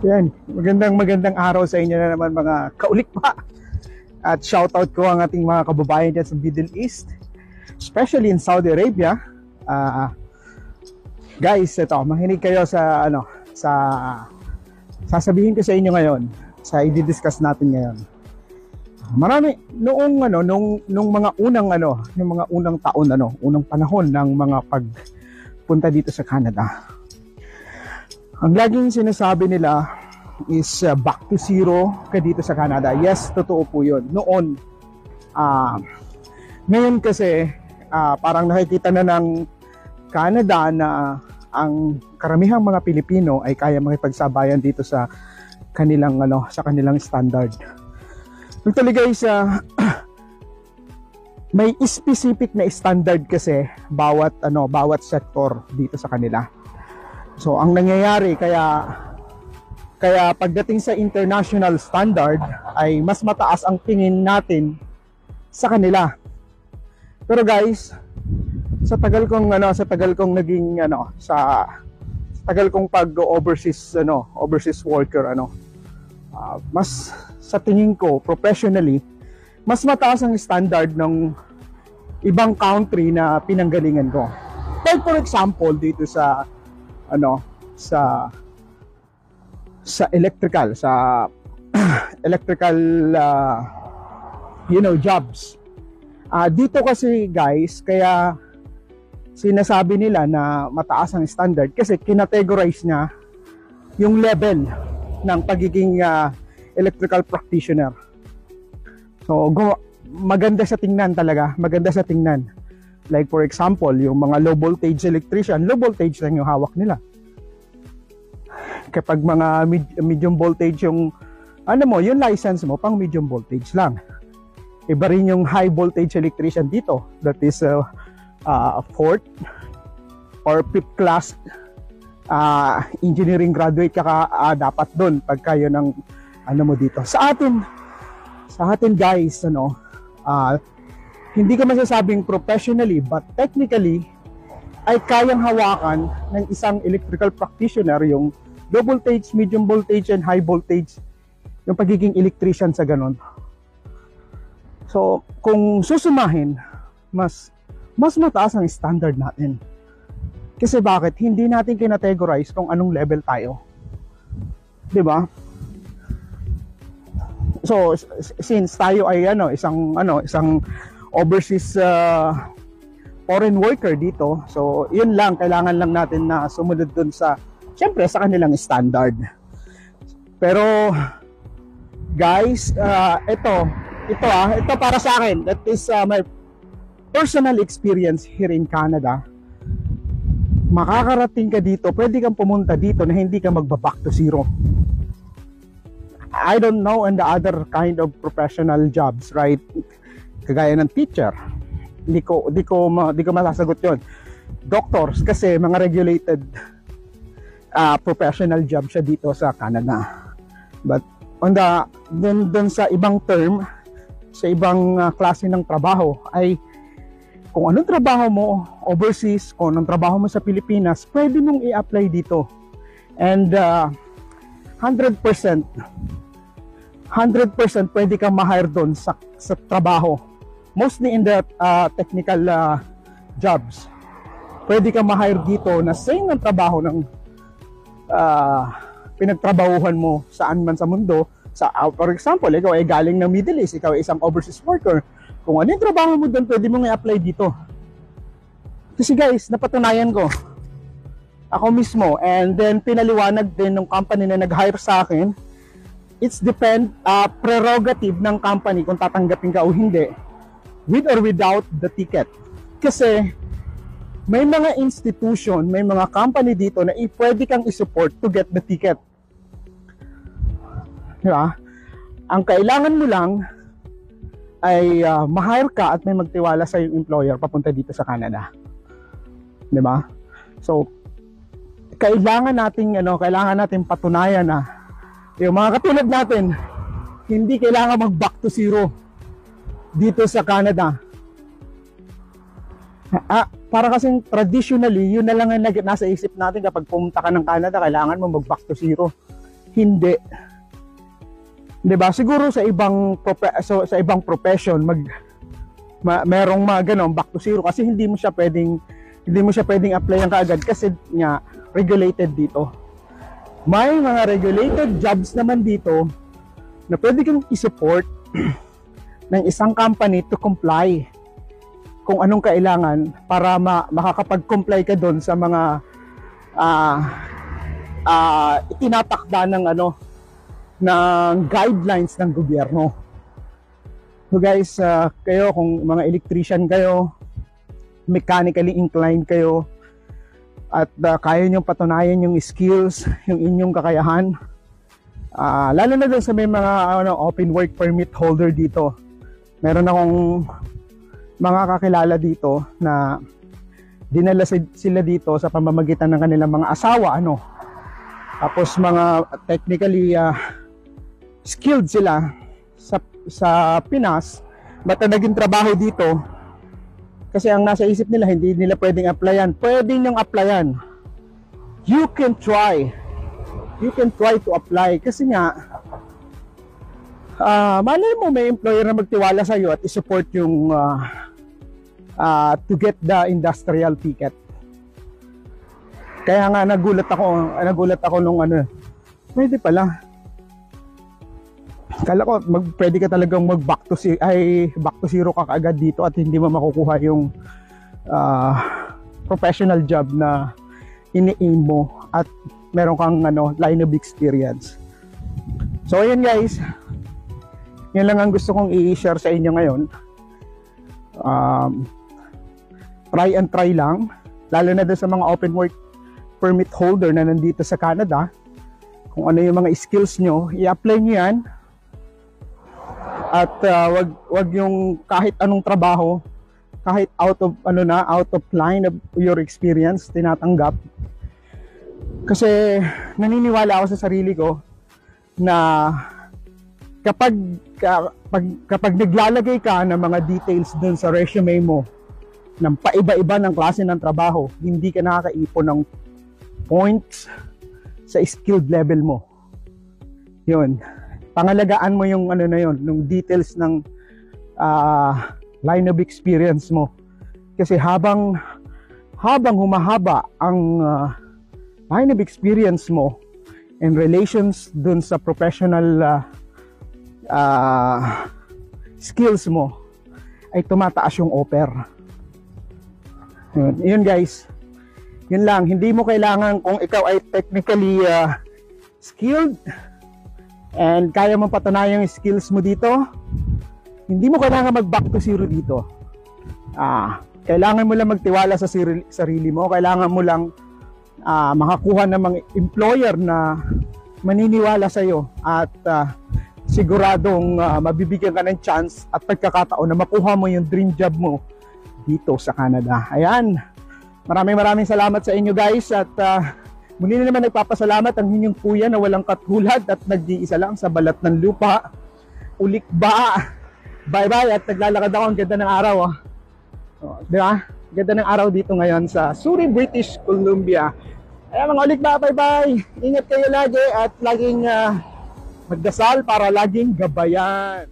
Yan, magandang araw sa inyo na naman mga kaulik pa. At shoutout ko ang ating mga kababayan dyan sa Middle East, especially in Saudi Arabia. Guys, ito, makinig kayo sa sasabihin ko sa inyo ngayon, sa i-discuss natin ngayon. Marami nung mga unang taon, unang panahon ng mga pagpunta dito sa Canada. Ang laging sinasabi nila is back to zero ka dito sa Canada. Yes, totoo po yun. Noon, ngayon kasi parang nakikita na ng Canada na ang karamihang mga Pilipino ay kaya makipagsabayan dito sa kanilang standard. Actually guys, may specific na standard kasi bawat sector dito sa kanila. So ang nangyayari kaya pagdating sa international standard ay mas mataas ang tingin natin sa kanila. Pero guys, sa tagal kong overseas worker mas sa tingin ko professionally mas mataas ang standard ng ibang country na pinanggalingan ko. Like for example dito sa electrical jobs. Dito kasi guys, kaya sinasabi nila na mataas ang standard kasi kinategorize niya yung level ng pagiging electrical practitioner. So maganda sa tingnan talaga, maganda sa tingnan. Like for example, yung mga low voltage electrician, low voltage lang yung hawak nila. Kapag mga medium voltage yung yung license mo pang medium voltage lang. Iba rin yung high voltage electrician dito. That is fourth or fifth class engineering graduate ka dapat doon pagka yun ang mo dito. Sa atin guys, hindi ka masasabing professionally but technically ay kayang hawakan ng isang electrical practitioner yung low voltage, medium voltage, and high voltage, yung pagiging electrician sa ganon. So kung susumahin, mas mataas ang standard natin. Kasi bakit? Hindi natin kinategorize kung anong level tayo. 'Di ba? So since tayo ay isang overseas foreign worker dito, so yun lang, kailangan lang natin na sumunod dun sa syempre sa kanilang standard. Pero guys, ito para sa akin, that is my personal experience here in Canada. Makakarating ka dito, pwede kang pumunta dito na hindi ka magba-back to zero. I don't know on the other kind of professional jobs, right? Kagaya ng teacher, hindi ko masasagot yon. Doctors kasi mga regulated professional job siya dito sa Canada. But dun sa ibang term, sa ibang klase ng trabaho ay kung anong trabaho mo overseas, kung anong trabaho mo sa Pilipinas, pwede mong i-apply dito. And 100% pwede kang ma-hire doon sa trabaho. Mostly in the technical jobs. Pwede kang ma-hire dito na same ng trabaho ng pinagtrabahuhan mo saan man sa mundo. For example, ikaw ay galing ng Middle East, ikaw ay isang overseas worker. Kung ano yung trabaho mo doon, pwede mong i-apply dito. Kasi guys, napatunayan ko. Ako mismo. And then pinaliwanag din ng company na nag-hire sa akin. It's prerogative ng company kung tatanggapin ka o hindi. With or without the ticket. Kasi may mga institution, may mga company dito na pwede kang i-support to get the ticket. Diba? Ang kailangan mo lang ay ma-hire ka at may magtiwala sa yung employer papunta dito sa Canada. Diba? So kailangan nating patunayan na yung mga katulad natin, hindi kailangan mag-back to zero dito sa Canada. Para kasing traditionally, yun na lang ang nasa isip natin kapag pumunta ka ng Canada, kailangan mo mag-back to zero. hindi. 'Di ba? Siguro sa ibang sa ibang profession merong mga ganun, back to zero, kasi hindi mo siya pwedeng applyan kaagad kasi nga regulated dito. May mga regulated jobs naman dito na pwede kang i-support ng isang company to comply kung anong kailangan para makakapag-comply ka doon sa mga itinatakda ng guidelines ng gobyerno. So guys, kayo kung mga electrician kayo, mechanically inclined kayo, at kaya nyo patunayan yung skills, yung inyong kakayahan, lalo na doon sa may mga open work permit holder dito. Meron akong mga kakilala dito na dinala sila dito sa pamamagitan ng kanilang mga asawa, tapos mga technically skilled sila sa Pinas, but naging trabaho dito kasi ang nasa isip nila hindi nila pwedeng applyan. Pwede niyong applyan. You can try to apply kasi nga malay mo may employer na magtiwala sa iyo at i-support yung to get the industrial ticket. Kaya nga nagulat ako nung pwede pala. Kala ko pwede ka talagang back to zero ka kaagad dito at hindi mo makukuha yung professional job na ini-aim mo at meron kang line of experience. So ayan guys, yan lang ang gusto kong i-share sa inyo ngayon. Try lang, lalo na doon sa mga open work permit holder na nandito sa Canada. Kung ano yung mga skills nyo, i-apply nyo yan. At wag yung kahit anong trabaho, kahit out of line of your experience, tinatanggap. Kasi naniniwala ako sa sarili ko na kapag naglalagay ka ng mga details dun sa resume mo ng paiba-iba ng klase ng trabaho, hindi ka nakakaipon ng points sa skilled level mo. Yun. Pangalagaan mo yung yung details ng line of experience mo. Kasi habang humahaba ang line of experience mo and relations dun sa professional skills mo, ay tumataas yung offer. Yun guys. Yun lang. Hindi mo kailangan, kung ikaw ay technically skilled and kaya mong patunayan yung skills mo dito, hindi mo kailangan mag-back to zero dito. Kailangan mo lang magtiwala sa sarili mo. Kailangan mo lang makakuha ng mga employer na maniniwala sa iyo at siguradong mabibigyan ka ng chance at pagkakataon na makuha mo yung dream job mo dito sa Canada. Ayan. Maraming salamat sa inyo guys at muli na naman nagpapasalamat ang inyong kuya na walang katulad at nag-iisa lang sa balat ng lupa. Ulik ba? Bye-bye at naglalakad ako. Ang ganda ng araw. Di ba? Ganda ng araw dito ngayon sa Surrey, British Columbia. Ayan mga ulik ba? Bye-bye. Ingat kayo lagi at laging magdasal para laging gabayan.